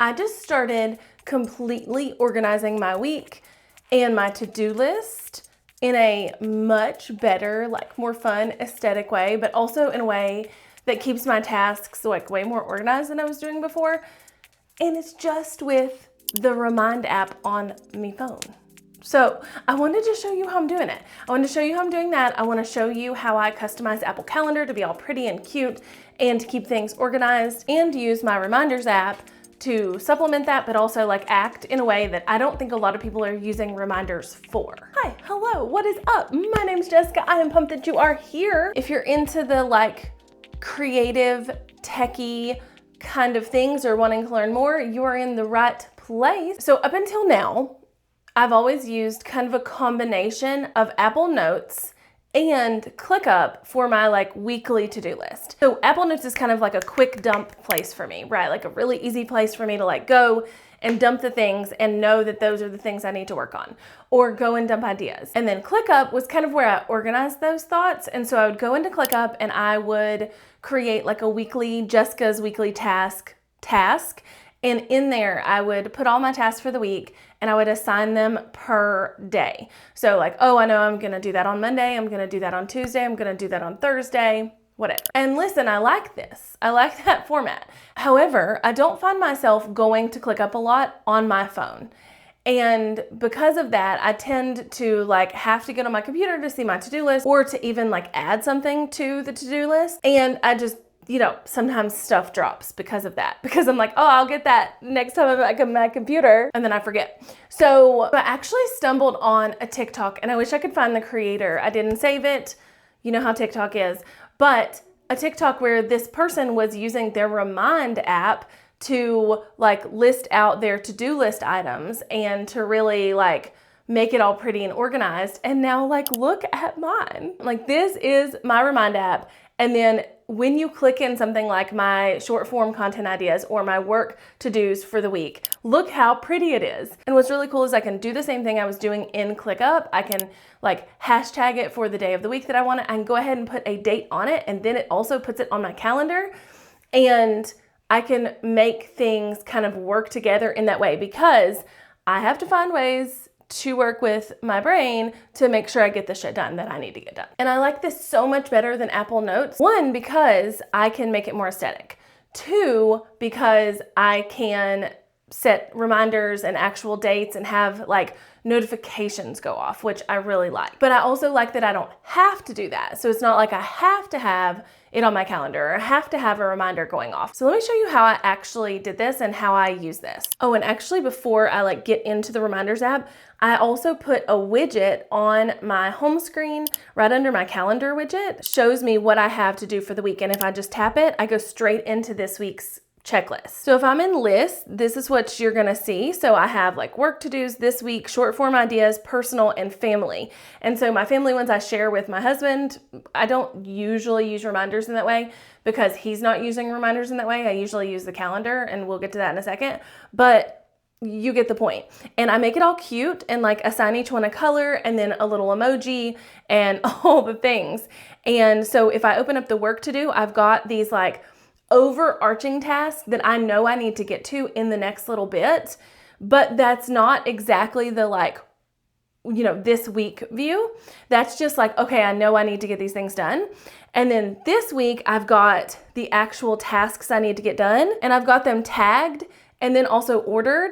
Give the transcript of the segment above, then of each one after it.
I just started completely organizing my week and my to-do list in a much better, like more fun, aesthetic way, but also in a way that keeps my tasks like way more organized than I was doing before. And it's just with the Remind app on my phone. So I wanted to show you how I'm doing it. I want to show you how I'm doing that. I want to show you how I customize Apple Calendar to be all pretty and cute and to keep things organized, and use my Reminders app to supplement that, but also like act in a way that I don't think a lot of people are using reminders for. Hi, hello, what is up? My name's Jessica. I am pumped that you are here. If you're into the like creative, techie kind of things or wanting to learn more, you are in the right place. So up until now, I've always used kind of a combination of Apple Notes and ClickUp for my like weekly to-do list. So Apple Notes is kind of like a quick dump place for me, right? Like a really easy place for me to like go and dump the things and know that those are the things I need to work on, or go and dump ideas. And then ClickUp was kind of where I organized those thoughts. And so I would go into ClickUp and I would create like a weekly, Jessica's weekly task. And in there, I would put all my tasks for the week and I would assign them per day. So like, oh, I know I'm gonna do that on Monday, I'm gonna do that on Tuesday, I'm gonna do that on Thursday, whatever. And listen, I like this. I like that format. However, I don't find myself going to ClickUp a lot on my phone. And because of that, I tend to like have to get on my computer to see my to-do list or to even like add something to the to-do list. And I just, sometimes stuff drops because of that. Because I'm like, oh, I'll get that next time I'm at my computer, and then I forget. So I actually stumbled on a TikTok, and I wish I could find the creator. I didn't save it. You know how TikTok is. But a TikTok where this person was using their Remind app to like list out their to-do list items and to really like make it all pretty and organized. And now like, look at mine. Like this is my Remind app. And then when you click in something like my short form content ideas or my work to-dos for the week, look how pretty it is. And what's really cool is I can do the same thing I was doing in ClickUp. I can like hashtag it for the day of the week that I want it. I can go ahead and put a date on it. And then it also puts it on my calendar. And I can make things kind of work together in that way, because I have to find ways to work with my brain to make sure I get the shit done that I need to get done. And I like this so much better than Apple Notes. One, because I can make it more aesthetic. Two, because I can set reminders and actual dates and have like notifications go off, which I really like. But I also like that I don't have to do that. So it's not like I have to have it on my calendar or have to have a reminder going off. So let me show you how I actually did this and how I use this. Oh, and actually before I like get into the Reminders app, I also put a widget on my home screen right under my calendar widget. Shows me what I have to do for the week. And if I just tap it, I go straight into this week's checklist. So if I'm in list, this is what you're gonna see. So I have like work to-dos this week, short form ideas, personal, and family. And so my family ones I share with my husband. I don't usually use reminders in that way because he's not using reminders in that way. I usually use the calendar, and we'll get to that in a second. But you get the point. And I make it all cute and like assign each one a color and then a little emoji and all the things. And so if I open up the work to do, I've got these like overarching tasks that I know I need to get to in the next little bit, but that's not exactly the like, this week view. That's just like, okay, I know I need to get these things done. And then this week I've got the actual tasks I need to get done, and I've got them tagged and then also ordered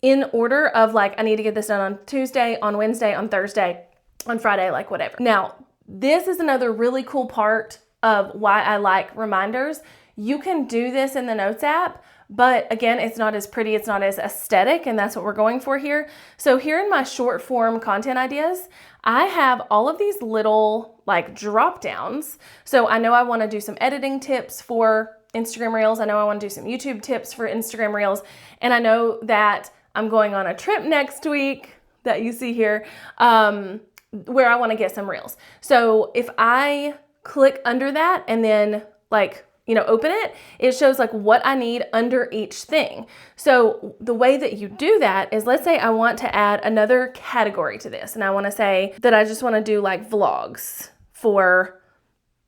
in order of like, I need to get this done on Tuesday, on Wednesday, on Thursday, on Friday, like whatever. Now, this is another really cool part of why I like reminders. You can do this in the Notes app, but again, it's not as pretty, it's not as aesthetic, and that's what we're going for here. So here in my short form content ideas, I have all of these little like drop downs. So I know I want to do some editing tips for Instagram Reels. I know I want to do some YouTube tips for Instagram Reels. And I know that I'm going on a trip next week that you see here, where I want to get some Reels. So if I click under that and then like, open it, it shows like what I need under each thing. So the way that you do that is, let's say I want to add another category to this, and I want to say that I just want to do like vlogs for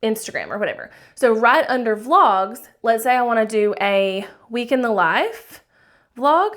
Instagram or whatever. So right under vlogs, let's say I want to do a week in the life vlog.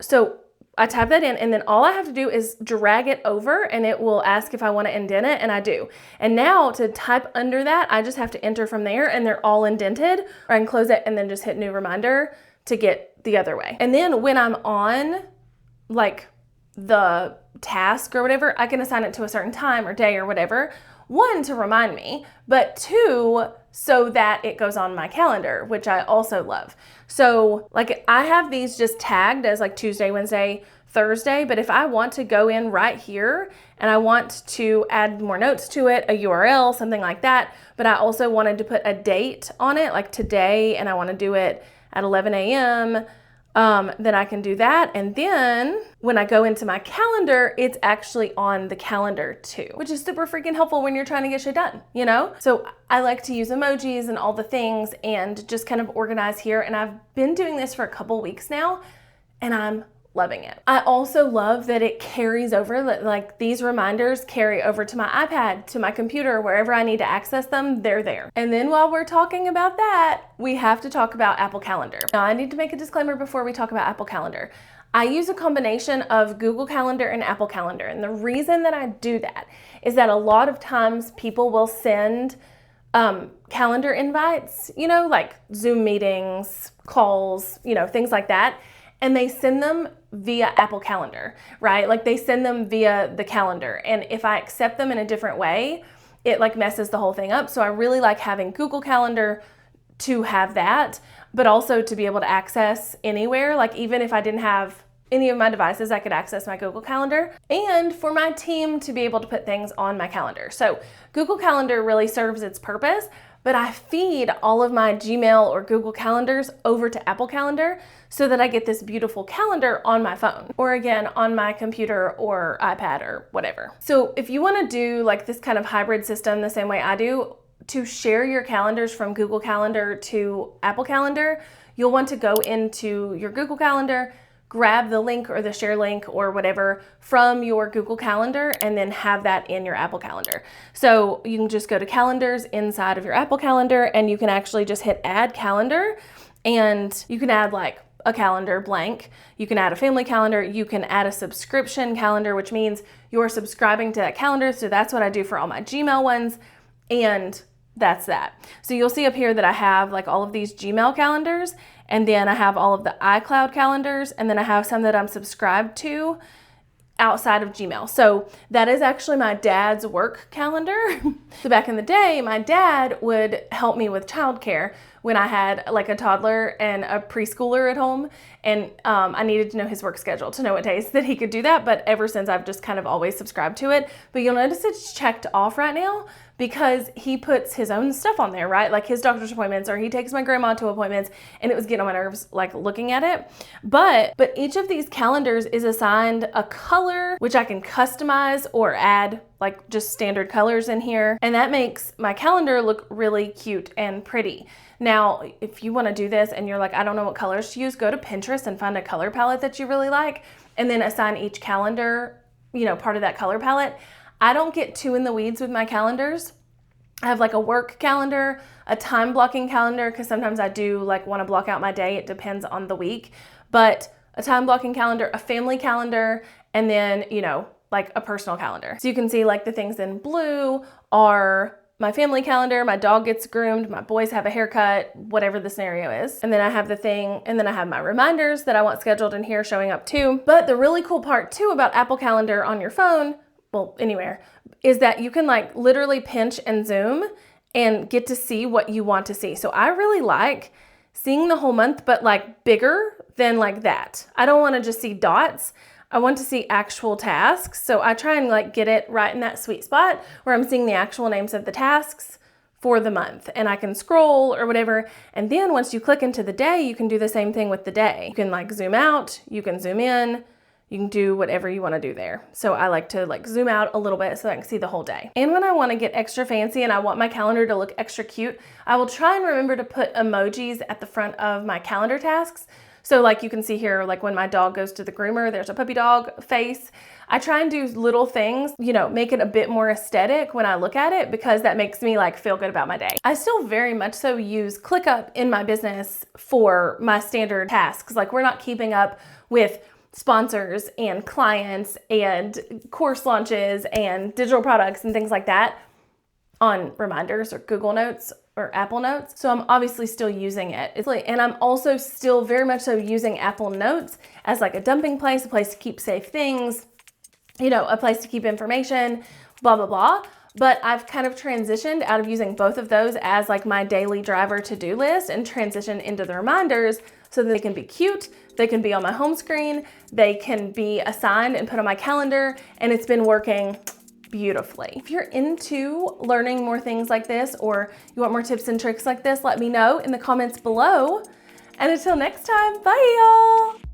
So I type that in, and then all I have to do is drag it over, and it will ask if I want to indent it, and I do. And now to type under that, I just have to enter from there, and they're all indented, or I can close it and then just hit new reminder to get the other way. And then when I'm on like the task or whatever, I can assign it to a certain time or day or whatever. One, to remind me, but two, so that it goes on my calendar, which I also love. So like I have these just tagged as like Tuesday, Wednesday, Thursday, but if I want to go in right here and I want to add more notes to it, a URL, something like that, but I also wanted to put a date on it, like today, and I want to do it at 11 a.m., then I can do that. And then when I go into my calendar, it's actually on the calendar too, which is super freaking helpful when you're trying to get shit done, you know? So I like to use emojis and all the things and just kind of organize here. And I've been doing this for a couple weeks now, and I'm loving it. I also love that it carries over, like these reminders carry over to my iPad, to my computer, wherever I need to access them, they're there. And then while we're talking about that, we have to talk about Apple Calendar. Now I need to make a disclaimer before we talk about Apple Calendar. I use a combination of Google Calendar and Apple Calendar. And the reason that I do that is that a lot of times people will send calendar invites, you know, like Zoom meetings, calls, you know, things like that. And they send them via Apple Calendar, right? Like they send them via the calendar. And if I accept them in a different way, it like messes the whole thing up. So I really like having Google Calendar to have that, but also to be able to access anywhere. Like even if I didn't have any of my devices, I could access my Google Calendar, and for my team to be able to put things on my calendar. So Google Calendar really serves its purpose, but I feed all of my Gmail or Google Calendars over to Apple Calendar so that I get this beautiful calendar on my phone, or again, on my computer or iPad or whatever. So if you want to do like this kind of hybrid system the same way I do, to share your calendars from Google Calendar to Apple Calendar, you'll want to go into your Google Calendar, grab the link or the share link or whatever from your Google Calendar, and then have that in your Apple Calendar. So you can just go to calendars inside of your Apple Calendar, and you can actually just hit add calendar, and you can add like a calendar blank. You can add a family calendar. You can add a subscription calendar, which means you're subscribing to that calendar. So that's what I do for all my Gmail ones. And that's that. So you'll see up here that I have like all of these Gmail calendars, and then I have all of the iCloud calendars, and then I have some that I'm subscribed to outside of Gmail. So that is actually my dad's work calendar. So back in the day, my dad would help me with childcare when I had like a toddler and a preschooler at home, and I needed to know his work schedule to know what days that he could do that. But ever since, I've just kind of always subscribed to it. But you'll notice it's checked off right now because he puts his own stuff on there, right? Like his doctor's appointments, or he takes my grandma to appointments, and it was getting on my nerves like looking at it. But each of these calendars is assigned a color, which I can customize or add like just standard colors in here. And that makes my calendar look really cute and pretty. Now, if you want to do this and you're like, I don't know what colors to use, go to Pinterest and find a color palette that you really like, and then assign each calendar, you know, part of that color palette. I don't get too in the weeds with my calendars. I have like a work calendar, a time blocking calendar, because sometimes I do like want to block out my day. It depends on the week, but a time blocking calendar, a family calendar, and then, you know, like a personal calendar. So you can see like the things in blue are my family calendar, my dog gets groomed, my boys have a haircut, whatever the scenario is. And then I have the thing, and then I have my reminders that I want scheduled in here showing up too. But the really cool part too about Apple Calendar on your phone, well, anywhere, is that you can like literally pinch and zoom and get to see what you want to see. So I really like seeing the whole month, but like bigger than like that. I don't want to just see dots. I want to see actual tasks. So I try and like get it right in that sweet spot where I'm seeing the actual names of the tasks for the month, and I can scroll or whatever. And then once you click into the day, you can do the same thing with the day. You can like zoom out, you can zoom in, you can do whatever you want to do there. So I like to like zoom out a little bit so I can see the whole day. And when I want to get extra fancy and I want my calendar to look extra cute, I will try and remember to put emojis at the front of my calendar tasks So like you can see here, like when my dog goes to the groomer, there's a puppy dog face. I try and do little things, make it a bit more aesthetic when I look at it, because that makes me like feel good about my day. I still very much so use ClickUp in my business for my standard tasks. Like we're not keeping up with sponsors and clients and course launches and digital products and things like that on reminders or Google Notes or Apple Notes. So I'm obviously still using it. And I'm also still very much so using Apple Notes as like a dumping place, a place to keep safe things, a place to keep information, blah, blah, blah. But I've kind of transitioned out of using both of those as like my daily driver to-do list and transitioned into the reminders so that they can be cute, they can be on my home screen, they can be assigned and put on my calendar, and it's been working beautifully. If you're into learning more things like this, or you want more tips and tricks like this, let me know in the comments below. And until next time, bye y'all.